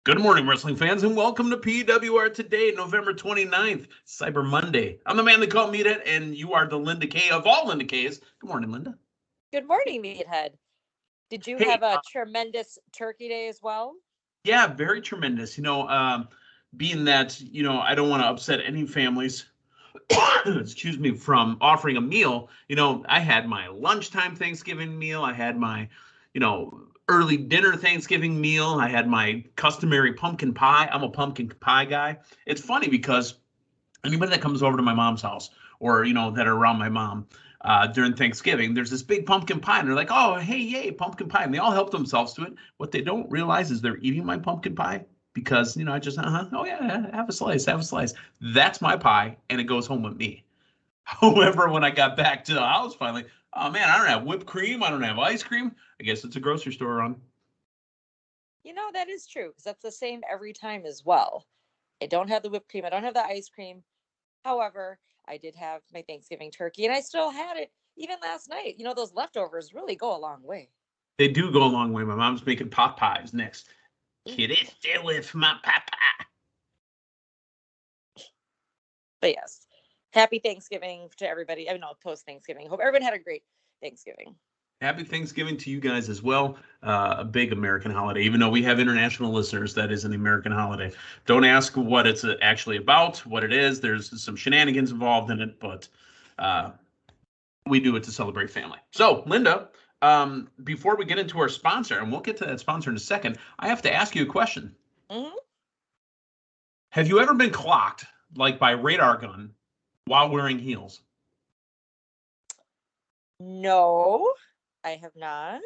Good morning, wrestling fans, and welcome to PWR today, November 29th, Cyber Monday. I'm the man they call Meathead, and you are the Linda K of all Linda Ks. Good morning, Linda. Good morning, Meathead. Did you Hey, have a tremendous turkey day as well? yeah, very tremendous. Being that, I don't want to upset any families, excuse me, from offering a meal. I had my lunchtime Thanksgiving meal. I had my, early dinner Thanksgiving meal. I had my customary pumpkin pie. I'm a pumpkin pie guy. It's funny because anybody that comes over to my mom's house or, that are around my mom during Thanksgiving, there's this big pumpkin pie. And they're like, oh, hey, yay, pumpkin pie. And they all help themselves to it. What they don't realize is they're eating my pumpkin pie because, I just, oh, yeah, have a slice, have a slice. That's my pie. And it goes home with me. However, when I got back to the house finally, oh, man, I don't have whipped cream. I don't have ice cream. I guess it's a grocery store run. That is true because that's the same every time as well. I don't have the whipped cream. I don't have the ice cream. However, I did have my Thanksgiving turkey and I still had it even last night. Those leftovers really go a long way. They do go a long way. My mom's making pot pies next. Kitty, stay with my pot pie. But yes, happy Thanksgiving to everybody. I know, post Thanksgiving. Hope everyone had a great Thanksgiving. Happy Thanksgiving to you guys as well. A big American holiday. Even though we have international listeners, that is an American holiday. Don't ask what it's actually about, what it is. There's some shenanigans involved in it, but we do it to celebrate family. So, Linda, before we get into our sponsor, and we'll get to that sponsor in a second, I have to ask you a question. Mm-hmm. Have you ever been clocked, like by radar gun, while wearing heels? No, I have not.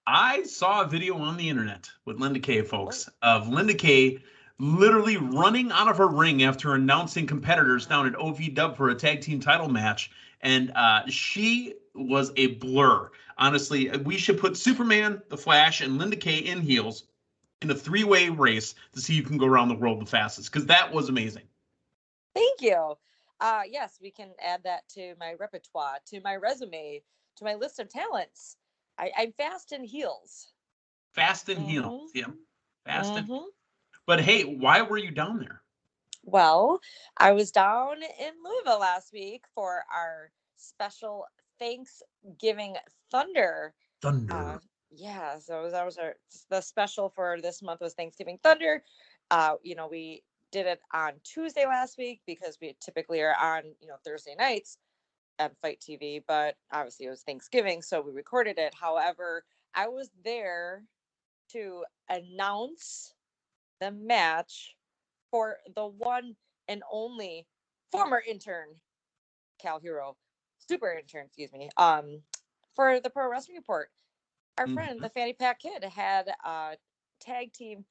I saw a video on the internet with Linda K, folks, of Linda K literally running out of her ring after announcing competitors down at OVW for a tag team title match. And she was a blur. Honestly, we should put Superman, The Flash, and Linda K in heels in a three-way race to see who can go around the world the fastest, because that was amazing. Thank you. Yes, we can add that to my repertoire, to my resume, to my list of talents. I'm fast in heels. Fast in heels, yeah. Fast in. Mm-hmm. But hey, why were you down there? Well, I was down in Louisville last week for our special Thanksgiving Thunder. Yeah, so that was the special for this month was Thanksgiving Thunder. We did it on Tuesday last week because we typically are on, Thursday nights on Fight TV, but obviously it was Thanksgiving, so we recorded it. However, I was there to announce the match for the one and only former intern, Cal Hero, super intern, excuse me, for the Pro Wrestling Report. Our friend, the Fanny Pack Kid, had a tag team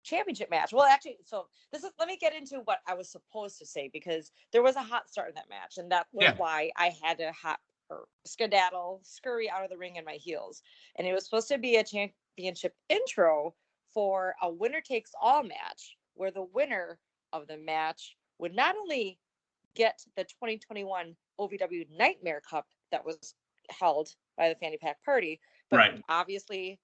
championship match. Well, actually, so let me get into what I was supposed to say, because there was a hot start in that match, and that was why I had to scurry out of the ring in my heels. And it was supposed to be a championship intro for a winner takes all match, where the winner of the match would not only get the 2021 OVW Nightmare Cup that was held by the Fanny Pack Party, but obviously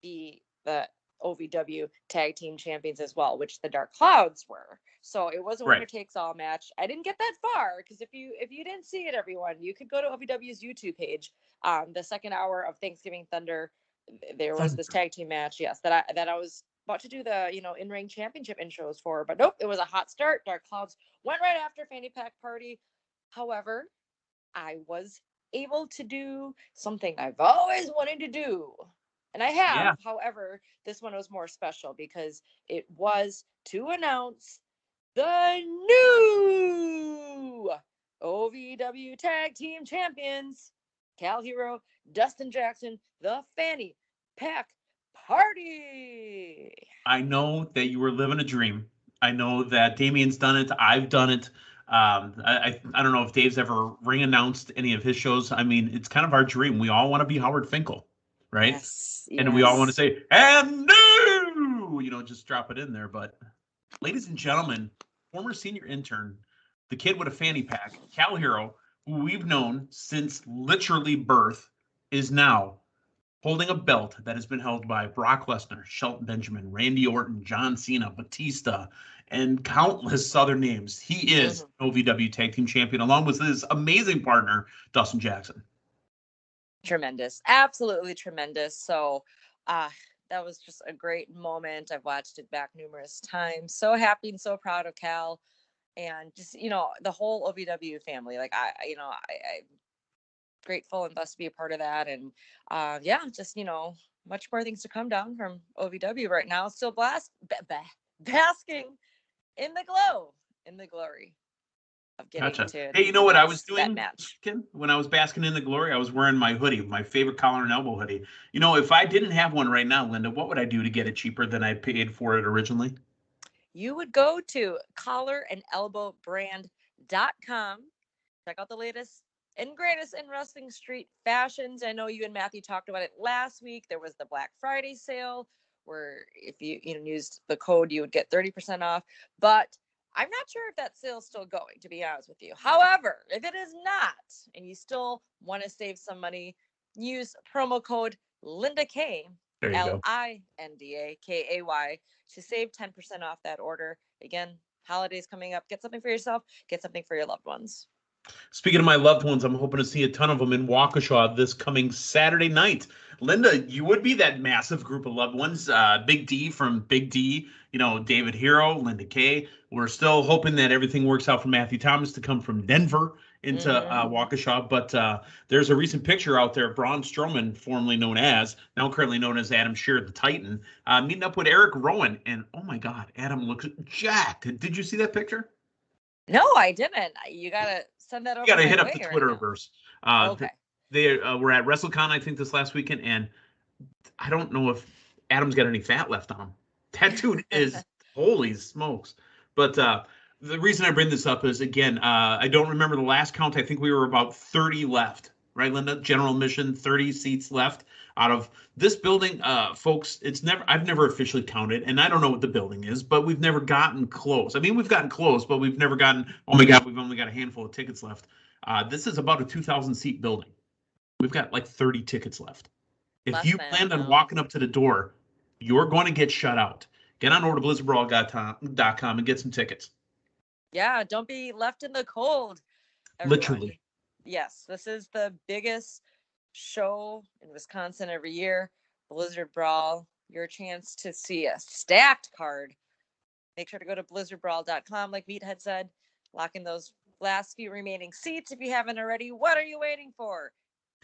be the OVW Tag Team Champions as well, which the Dark Clouds were. So it was a winner takes all match. I didn't get that far, because if you didn't see it, everyone, you could go to OVW's YouTube page. The second hour of Thanksgiving Thunder, there was this tag team match, yes, that I was about to do the in-ring championship intros for, but nope, it was a hot start. Dark Clouds went right after Fanny Pack Party. However, I was able to do something I've always wanted to do, and I have. Yeah. However, this one was more special because it was to announce the new OVW Tag Team Champions, Cal Hero, Dustin Jackson, the Fanny Pack Party. I know that you were living a dream. I know that Damien's done it. I've done it. I don't know if Dave's ever ring announced any of his shows. I mean, it's kind of our dream. We all want to be Howard Finkel, right? Yes. And we all want to say, and new, just drop it in there. But ladies and gentlemen, former senior intern, the kid with a fanny pack, Cal Hero, who we've known since literally birth, is now holding a belt that has been held by Brock Lesnar, Shelton Benjamin, Randy Orton, John Cena, Batista, and countless other names. He is OVW Tag Team Champion, along with his amazing partner, Dustin Jackson. Tremendous. Absolutely tremendous. So that was just a great moment. I've watched it back numerous times. So happy and so proud of Cal and just, the whole OVW family. Like I'm grateful and blessed to be a part of that. And just, much more things to come down from OVW right now. Still basking in the glory of getting to. Hey, you know what I was doing when I was basking in the glory? I was wearing my hoodie, my favorite collar and elbow hoodie. If I didn't have one right now, Linda, what would I do to get it cheaper than I paid for it originally? You would go to collarandelbowbrand.com. Check out the latest and greatest in wrestling street fashions. I know you and Matthew talked about it last week. There was the Black Friday sale where if you used the code, you would get 30% off. But I'm not sure if that sale's still going, to be honest with you. However, if it is not, and you still want to save some money, use promo code Linda K, LINDAKAY, to save 10% off that order. Again, holidays coming up. Get something for yourself. Get something for your loved ones. Speaking of my loved ones, I'm hoping to see a ton of them in Waukesha this coming Saturday night. Linda, you would be that massive group of loved ones. Big D from Big D, David Hero, Linda K. We're still hoping that everything works out for Matthew Thomas to come from Denver into Waukesha. But there's a recent picture out there of Braun Strowman, now currently known as Adam Shearer, the Titan, meeting up with Eric Rowan. And oh my God, Adam looks jacked. Did you see that picture? No, I didn't. You got to send that over. You got to hit up the Twitterverse. Okay. They were at WrestleCon, I think, this last weekend, and I don't know if Adam's got any fat left on him. That dude is holy smokes. But the reason I bring this up is, again, I don't remember the last count. I think we were about 30 left, right, Linda? General admission, 30 seats left out of this building. Folks, I've never officially counted, and I don't know what the building is, but we've never gotten close. I mean, we've gotten close, but we've never gotten, oh my God, we've only got a handful of tickets left. This is about a 2,000 seat building. We've got like 30 tickets left. If you planned on walking up to the door, you're going to get shut out. Get on over to blizzardbrawl.com and get some tickets. Yeah, don't be left in the cold. Everyone. Literally. Yes, this is the biggest show in Wisconsin every year. Blizzard Brawl, your chance to see a stacked card. Make sure to go to blizzardbrawl.com, like Meathead said. Lock in those last few remaining seats if you haven't already. What are you waiting for?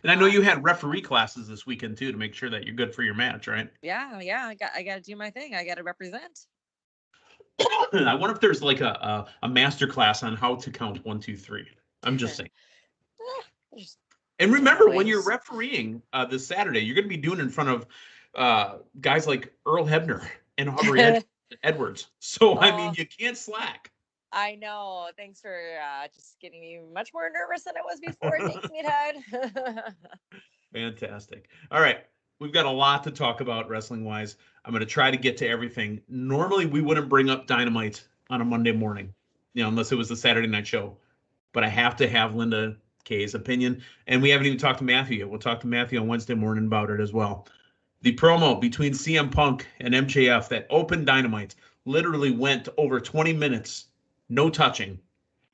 And I know you had referee classes this weekend too to make sure that you're good for your match, right? Yeah. I got to do my thing. I got to represent. I wonder if there's like a master class on how to count 1, 2, 3. I'm just saying. And remember, when you're refereeing this Saturday, you're going to be doing it in front of guys like Earl Hebner and Aubrey Edwards. So, I mean, you can't slack. I know. Thanks for just getting me much more nervous than I was before. Thanks, Meathead. Fantastic. All right. We've got a lot to talk about wrestling-wise. I'm going to try to get to everything. Normally, we wouldn't bring up Dynamite on a Monday morning, unless it was the Saturday night show. But I have to have Linda K's opinion. And we haven't even talked to Matthew yet. We'll talk to Matthew on Wednesday morning about it as well. The promo between CM Punk and MJF that opened Dynamite literally went over 20 minutes. No touching,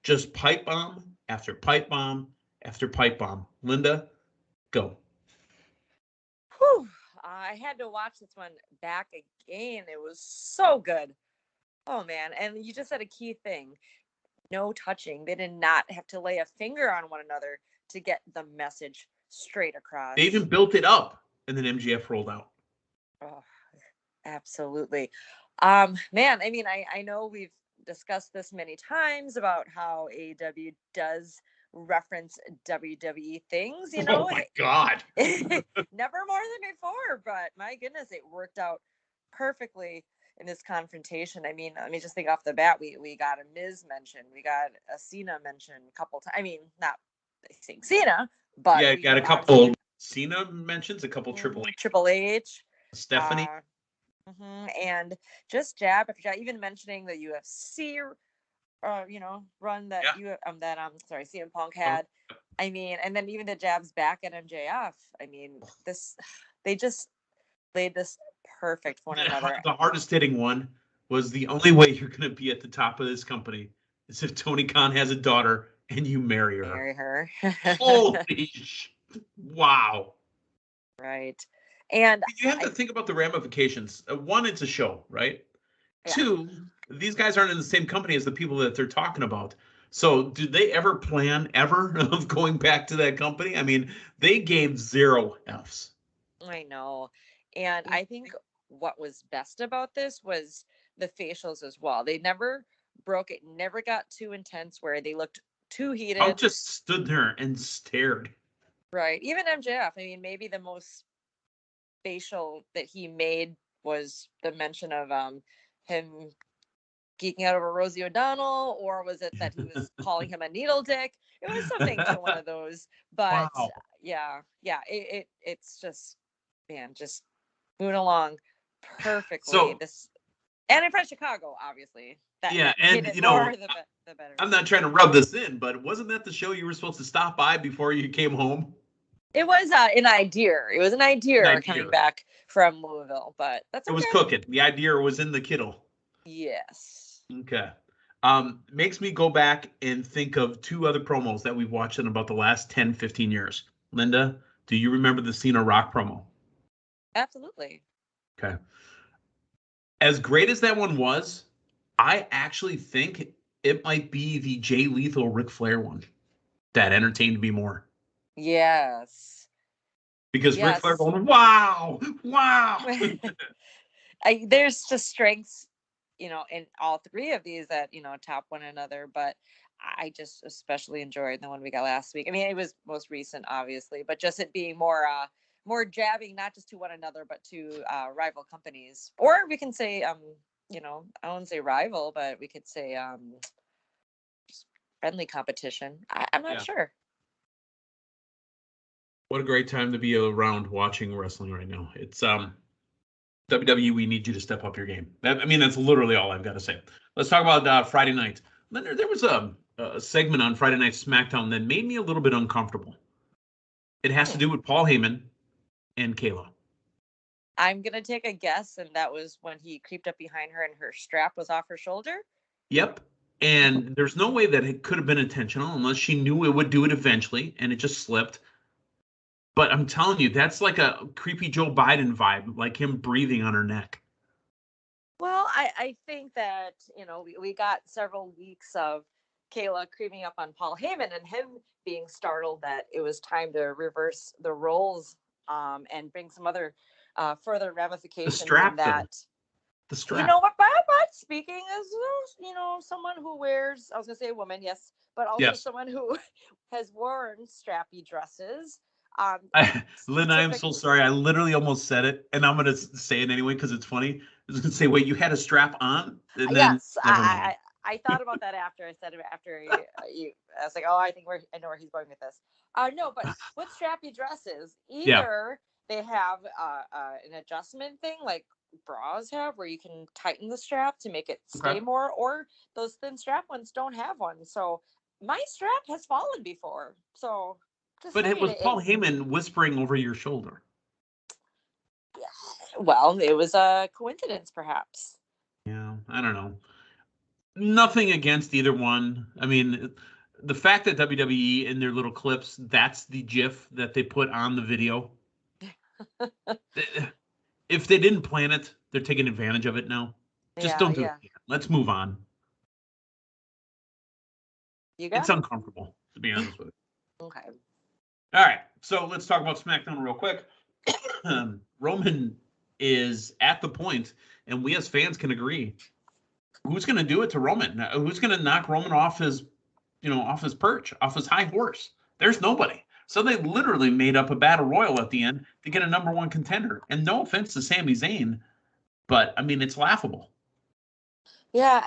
just pipe bomb after pipe bomb after pipe bomb. Linda, go. Whew. I had to watch this one back again. It was so good. Oh, man. And you just said a key thing. No touching. They did not have to lay a finger on one another to get the message straight across. They even built it up, and then MJF rolled out. Oh, absolutely. Man, I mean, I know we've discussed this many times about how AEW does reference WWE things, Oh my God. Never more than before, but my goodness, it worked out perfectly in this confrontation. I mean, let me just think off the bat, we got a Miz mention, we got a Cena mention a couple times. I mean, not saying Cena, but yeah, got a couple Cena mentions, a couple Triple H, Stephanie. And just jab after jab, even mentioning the UFC, run that CM Punk had. I mean, and then even the jabs back at MJF. I mean, laid this perfect for one another. The hardest hitting one was the only way you're going to be at the top of this company is if Tony Khan has a daughter and you marry her. Marry her. Holy wow. Right. And you have to think about the ramifications. One, it's a show, right? Yeah. Two, these guys aren't in the same company as the people that they're talking about. So do they ever plan of going back to that company? I mean, they gave 0 Fs. I know. And I think what was best about this was the facials as well. They never broke it, never got too intense where they looked too heated. I just stood there and stared. Right. Even MJF, I mean, maybe the most facial that he made was the mention of him geeking out over Rosie O'Donnell, or was it that he was calling him a needle dick? It was something to one of those. But wow. yeah, it's just, man, just moving along perfectly. So, and in front of Chicago, obviously. And the better. I'm not trying to rub this in, but wasn't that the show you were supposed to stop by before you came home? It was an idea. It was an idea coming back from Louisville, but that's okay. It was cooking. The idea was in the kittle. Yes. Okay. Makes me go back and think of 2 other promos that we've watched in about the last 10, 15 years. Linda, do you remember the Cena Rock promo? Absolutely. Okay. As great as that one was, I actually think it might be the Jay Lethal Ric Flair one that entertained me more. Yes. Because Ric Flair going, wow. There's just strengths, in all 3 of these that, top one another. But I just especially enjoyed the one we got last week. I mean, it was most recent, obviously, but just it being more jabbing, not just to one another, but to rival companies. Or we can say, I wouldn't say rival, but we could say friendly competition. I'm not sure. What a great time to be around watching wrestling right now. It's WWE, we need you to step up your game. That's literally all I've got to say. Let's talk about Friday night. Leonard, there was a segment on Friday Night SmackDown that made me a little bit uncomfortable. It has to do with Paul Heyman and Kayla. I'm going to take a guess, and that was when he creeped up behind her and her strap was off her shoulder? Yep. And there's no way that it could have been intentional unless she knew it would do it eventually, and it just slipped. But I'm telling you, that's like a creepy Joe Biden vibe, like him breathing on her neck. Well, I think that, we got several weeks of Kayla creeping up on Paul Heyman and him being startled that it was time to reverse the roles and bring some other further ramifications in that. The strap. You know what? But speaking as, someone who wears, I was going to say a woman, yes, but also someone who has worn strappy dresses. Lynn, I am so sorry. I literally almost said it, and I'm going to say it anyway because it's funny. I was going to say, wait, you had a strap on? And then, yes, I thought about that after I said it. After you, I was like, oh, I know where he's going with this. No, but with strappy dresses, either they have an adjustment thing like bras have, where you can tighten the strap to make it stay more, or those thin strap ones don't have one. So my strap has fallen before. So. But it was Paul Heyman whispering over your shoulder. Yeah. Well, it was a coincidence, perhaps. Yeah, I don't know. Nothing against either one. I mean, the fact that WWE in their little clips, that's the GIF that they put on the video. If they didn't plan it, they're taking advantage of it now. Just don't do it. Let's move on. It's uncomfortable, to be honest with you. Okay. All right, so let's talk about SmackDown real quick. Roman is at the point, and we as fans can agree, who's going to do it to Roman? Who's going to knock Roman off his perch, off his high horse? There's nobody. So they literally made up a battle royal at the end to get a number 1 contender. And no offense to Sami Zayn, but it's laughable. Yeah,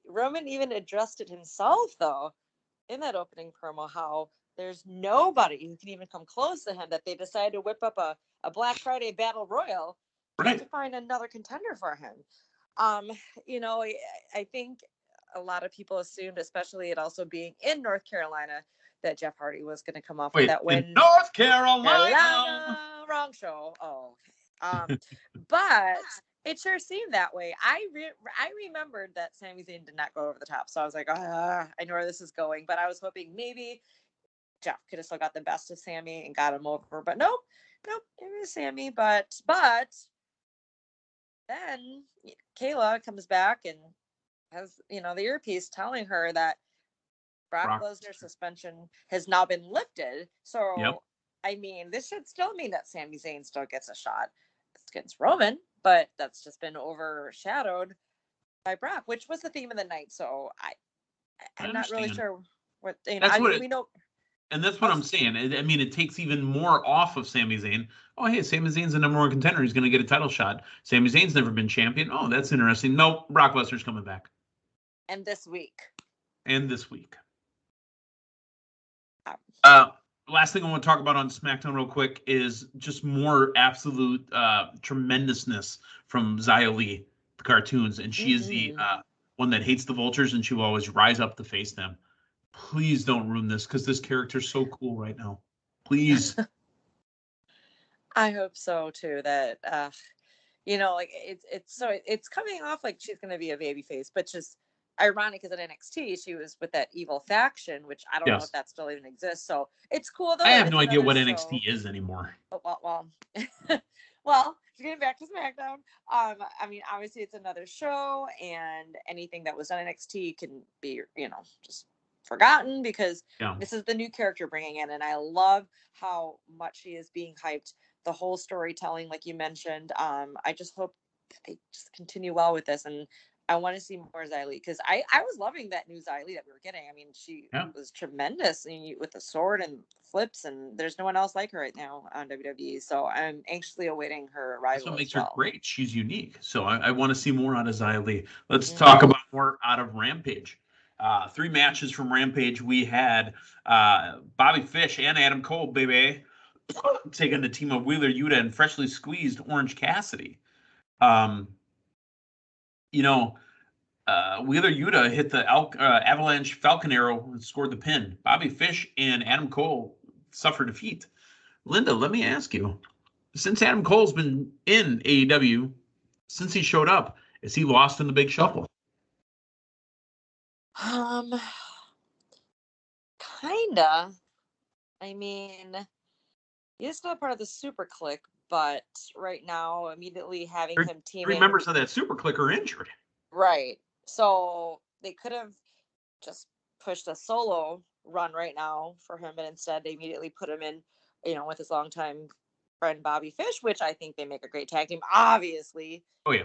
Roman even addressed it himself, though, in that opening promo, how there's nobody who can even come close to him, that they decided to whip up a Black Friday battle royal to find another contender for him. I think a lot of people assumed, especially it also being in North Carolina, that Jeff Hardy was going to come off with Wait, that win. in North Carolina. Wrong show. Oh, okay. But it sure seemed that way. I remembered that Sami Zayn did not go over the top, so I was like, I know where this is going. But I was hoping maybe Jeff could have still got the best of Sami and got him over. But nope, it was Sami. But then Kayla comes back and has, the earpiece telling her that Brock Lesnar's suspension has now been lifted. So, Yep. I mean, this should still mean that Sami Zayn still gets a shot against Roman, but that's just been overshadowed by Brock, which was the theme of the night. So I'm not really sure what, we know. And that's what I'm saying. I mean, it takes even more off of Sami Zayn. Oh, hey, Sami Zayn's the number one contender. He's going to get a title shot. Sami Zayn's never been champion. Oh, that's interesting. Nope, Brock Lesnar's coming back. And this week. Last thing I want to talk about on SmackDown real quick is just more absolute tremendousness from Xia Li, the cartoons. And she is the one that hates the Vultures, and she will always rise up to face them. Please don't ruin this, because this character's so cool right now. Please. I hope so too. That like it's coming off like she's going to be a babyface, but just ironic because in NXT she was with that evil faction, which I don't know if that still even exists. So it's cool though. I have no idea what NXT is anymore. Well, well, getting back to SmackDown. I mean, obviously it's another show, and anything that was on NXT can be, just forgotten because this is the new character bringing in, and I love how much she is being hyped. The whole storytelling, like you mentioned. I just hope they just continue well with this, and I want to see more Xia Li because I was loving that new Xia Li that we were getting. I mean, she was tremendous with the sword and flips, and there's no one else like her right now on WWE. So I'm anxiously awaiting her arrival. That's what makes her great. She's unique. So I want to see more out of Xia Li. Let's talk about more out of Rampage. 3 matches from Rampage. We had Bobby Fish and Adam Cole, baby, taking the team of Wheeler Yuta and freshly squeezed Orange Cassidy. Wheeler Yuta hit the Avalanche Falcon Arrow and scored the pin. Bobby Fish and Adam Cole suffered defeat. Linda, let me ask you, since Adam Cole's been in AEW, since he showed up, is he lost in the Big Shuffle? Kinda. I mean, he's not part of the Super Click, but right now, immediately having him teaming. 3 members of that Super Click are injured. Right. So they could have just pushed a solo run right now for him, but instead they immediately put him in, with his longtime friend Bobby Fish, which I think they make a great tag team. Obviously,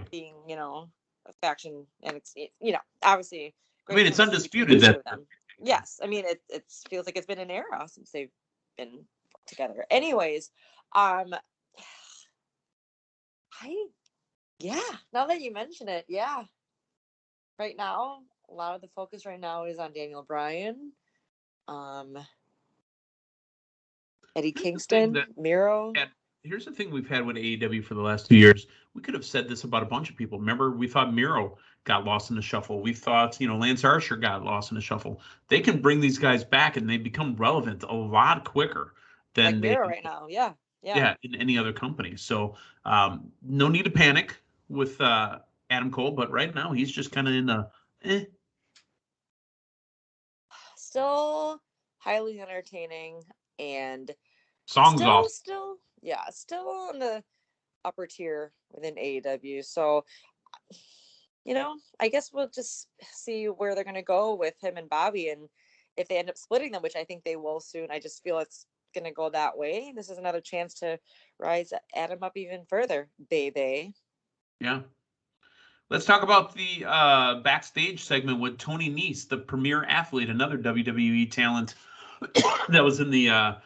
being a faction, and it's obviously. I mean, it's undisputed that. Yes, I mean it feels like it's been an era since they've been together. Anyways, now that you mention it, right now, a lot of the focus right now is on Daniel Bryan, Eddie Kingston, Miro. Here's the thing we've had with AEW for the last 2 years. We could have said this about a bunch of people. Remember, we thought Miro got lost in the shuffle. We thought, Lance Archer got lost in the shuffle. They can bring these guys back, and they become relevant a lot quicker than like Miro right now. Yeah, in any other company. So no need to panic with Adam Cole, but right now he's just kind of in the Still highly entertaining and songs still in the upper tier within AEW. So, I guess we'll just see where they're going to go with him and Bobby, and if they end up splitting them, which I think they will soon. I just feel it's going to go that way. This is another chance to rise Adam up even further, baby. Yeah. Let's talk about the backstage segment with Tony Nese, the premier athlete, another WWE talent that was in the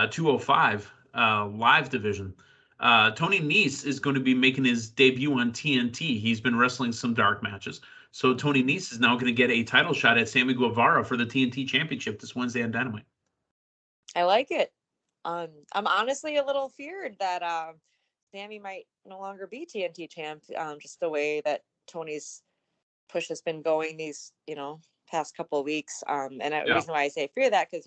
205 live division. Tony Nese is going to be making his debut on TNT. He's been wrestling some dark matches. So Tony Nese is now going to get a title shot at Sammy Guevara for the TNT Championship this Wednesday on Dynamite. I like it. I'm honestly a little feared that Sammy might no longer be TNT champ, just the way that Tony's push has been going these, past couple of weeks. And the Yeah. reason why I say fear that, because,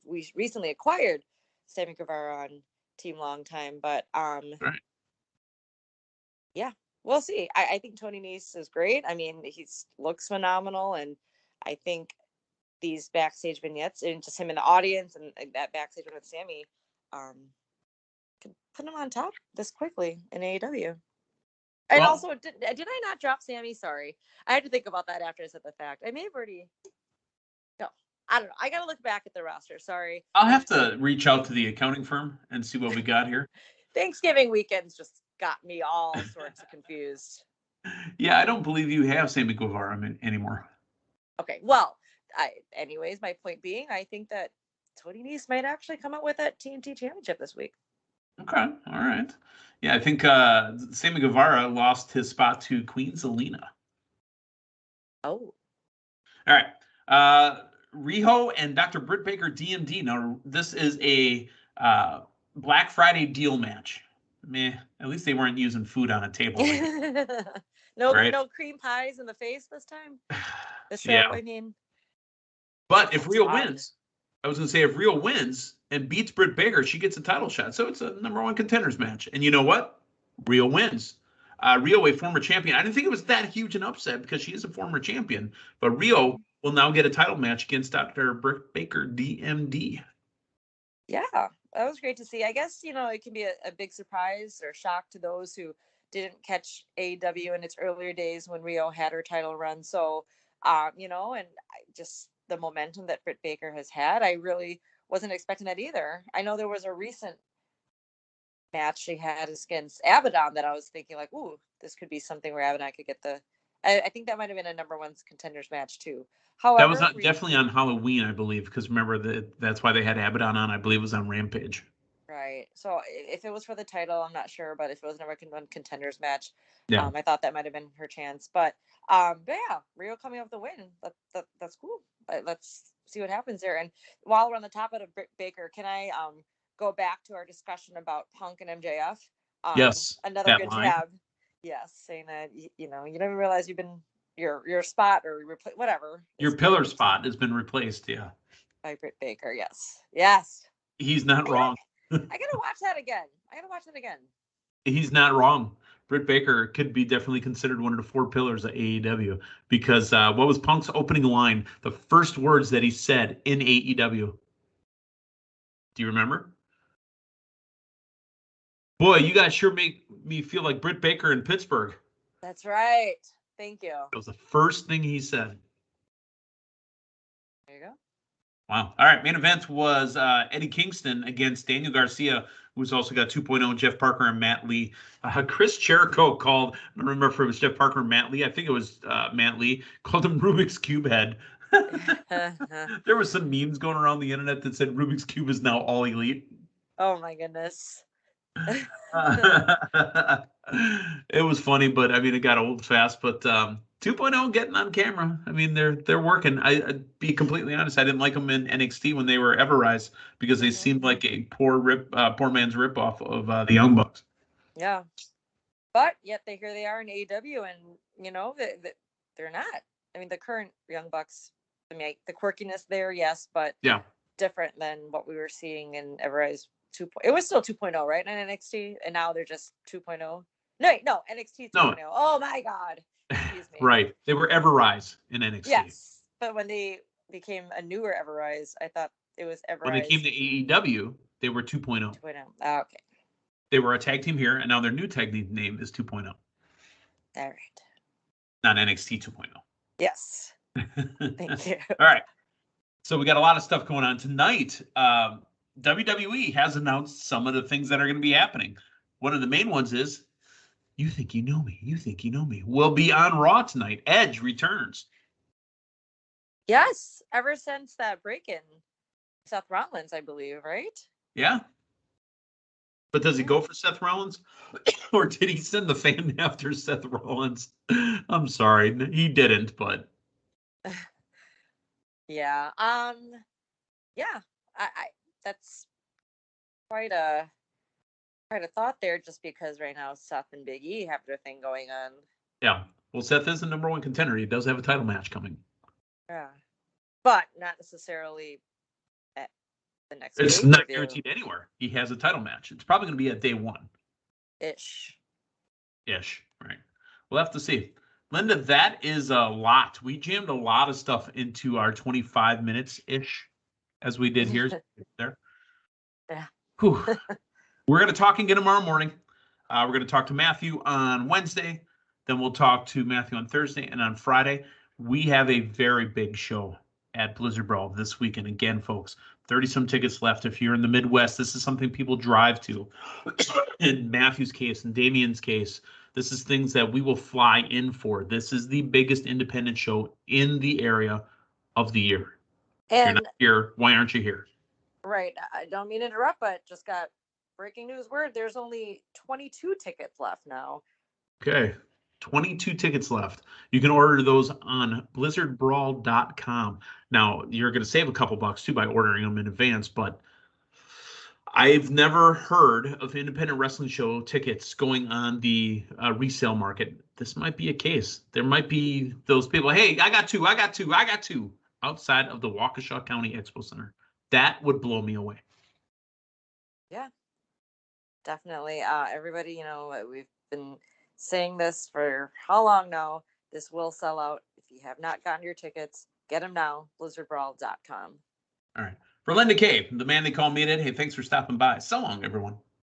we recently acquired Sammy Guevara on Team Long Time, but Right. yeah, we'll see. I think Tony Nese is great. I mean, he looks phenomenal, and I think these backstage vignettes and just him in the audience and that backstage one with Sammy, could put him on top this quickly in AEW. And Well, also, did I not drop Sammy? Sorry, I had to think about that after I said the fact. I may have already. No, I don't know. I gotta look back at the roster. Sorry. I'll have to reach out to the accounting firm and see what we got here. Thanksgiving weekends just got me all sorts of confused. Yeah, I don't believe you have Sammy Guevara anymore. Okay, well, anyways, my point being, I think that Tony Nese might actually come out with that TNT Championship this week. Okay, all right. Yeah, I think Sammy Guevara lost his spot to Queen Zelina. Oh. All right. Riho and Dr. Britt Baker DMD. Now, this is a Black Friday deal match. Meh. At least they weren't using food on a table. No cream pies in the face this time. The show, yeah. I mean. But if Riho wins, I was going to say if Riho wins and beats Britt Baker, she gets a title shot. So it's a #1 contenders match. And you know what? Riho wins. Riho, a former champion. I didn't think it was that huge an upset because she is a former champion. But Riho will now get a title match against Dr. Britt Baker DMD. Yeah, that was great to see. I guess, it can be a big surprise or shock to those who didn't catch AEW in its earlier days when Riho had her title run. So, and just the momentum that Britt Baker has had, I really wasn't expecting that either. I know there was a recent match she had against Abaddon that I was thinking like, ooh, this could be something where Abaddon could get I think that might have been a #1 contenders match too. However, that was definitely on Halloween, I believe, because remember that's why they had Abaddon on. I believe it was on Rampage. Right. So if it was for the title, I'm not sure, but if it was an #1 contenders match, Yeah. I thought that might have been her chance. But yeah, Riho coming off the win. That's cool. Let's see what happens there. And while we're on the topic of Britt Baker, can I go back to our discussion about Punk and MJF? Yes. Another good jab. Yes, saying that you never realize you've been your spot or whatever. Your pillar spot has been replaced. Yeah. By Britt Baker. Yes. He's not wrong. I gotta watch that again. He's not wrong. Britt Baker could be definitely considered one of the 4 pillars of AEW because what was Punk's opening line? The first words that he said in AEW. Do you remember? Boy, you guys sure make me feel like Britt Baker in Pittsburgh. That's right. Thank you. It was the first thing he said. There you go. Wow. All right. Main event was Eddie Kingston against Daniel Garcia, who's also got 2.0, Jeff Parker and Matt Lee. Chris Jericho called, I don't remember if it was Jeff Parker or Matt Lee. I think it was Matt Lee, called him Rubik's Cube head. There was some memes going around the internet that said Rubik's Cube is now all elite. Oh, my goodness. It was funny, but I mean, it got old fast. But 2.0 getting on camera. I mean, they're working. I'd be completely honest. I didn't like them in NXT when they were Everrise because they seemed like a poor man's ripoff of the Young Bucks. Yeah, but yet here they are in AEW, and they're not. I mean, the current Young Bucks. I mean, the quirkiness there, yes, but different than what we were seeing in Everrise. It was still 2.0, right, in NXT, and now they're just 2.0. No, NXT 2.0. No. Oh my God, excuse me. Right, they were Everrise in NXT. Yes, but when they became a newer Everrise, I thought it was Everrise. When they came to AEW, they were 2.0. 2.0. Okay. They were a tag team here, and now their new tag team name is 2.0. All right. Not NXT 2.0. Yes. Thank you. All right. So we got a lot of stuff going on tonight. WWE has announced some of the things that are going to be happening. One of the main ones is You Think You Know Me. You Think You Know Me will be on Raw tonight. Edge returns. Yes, ever since that break-in, Seth Rollins, I believe, right? Yeah. But does he go for Seth Rollins? Or did he send the fan after Seth Rollins? I'm sorry. He didn't, but. Yeah. Yeah. I that's quite a thought there, just because right now Seth and Big E have their thing going on. Yeah. Well, Seth is the #1 contender. He does have a title match coming. Yeah. But not necessarily at the next It's not pay-per-view. guaranteed anywhere. He has a title match. It's probably going to be at day one. Ish. Right. We'll have to see. Linda, that is a lot. We jammed a lot of stuff into our 25 minutes-ish, as we did here. There. Yeah. Whew. We're going to talk again tomorrow morning. We're going to talk to Matthew on Wednesday. Then we'll talk to Matthew on Thursday. And on Friday, we have a very big show at Blizzard Brawl this weekend. Again, folks, 30-some tickets left. If you're in the Midwest, this is something people drive to. In Matthew's case, in Damien's case, this is things that we will fly in for. This is the biggest independent show in the area of the year. And you're not here. Why aren't you here? Right. I don't mean to interrupt, but just got breaking news word. There's only 22 tickets left now. Okay. 22 tickets left. You can order those on blizzardbrawl.com. Now, you're going to save a couple bucks too by ordering them in advance, but I've never heard of independent wrestling show tickets going on the resale market. This might be a case. There might be those people, hey, I got two outside of the Waukesha County Expo Center. That would blow me away. Yeah, definitely. Everybody, we've been saying this for how long now? This will sell out. If you have not gotten your tickets, get them now. blizzardbrawl.com. All right. For Linda Kay, the man they call Meathead, hey, thanks for stopping by. So long, everyone.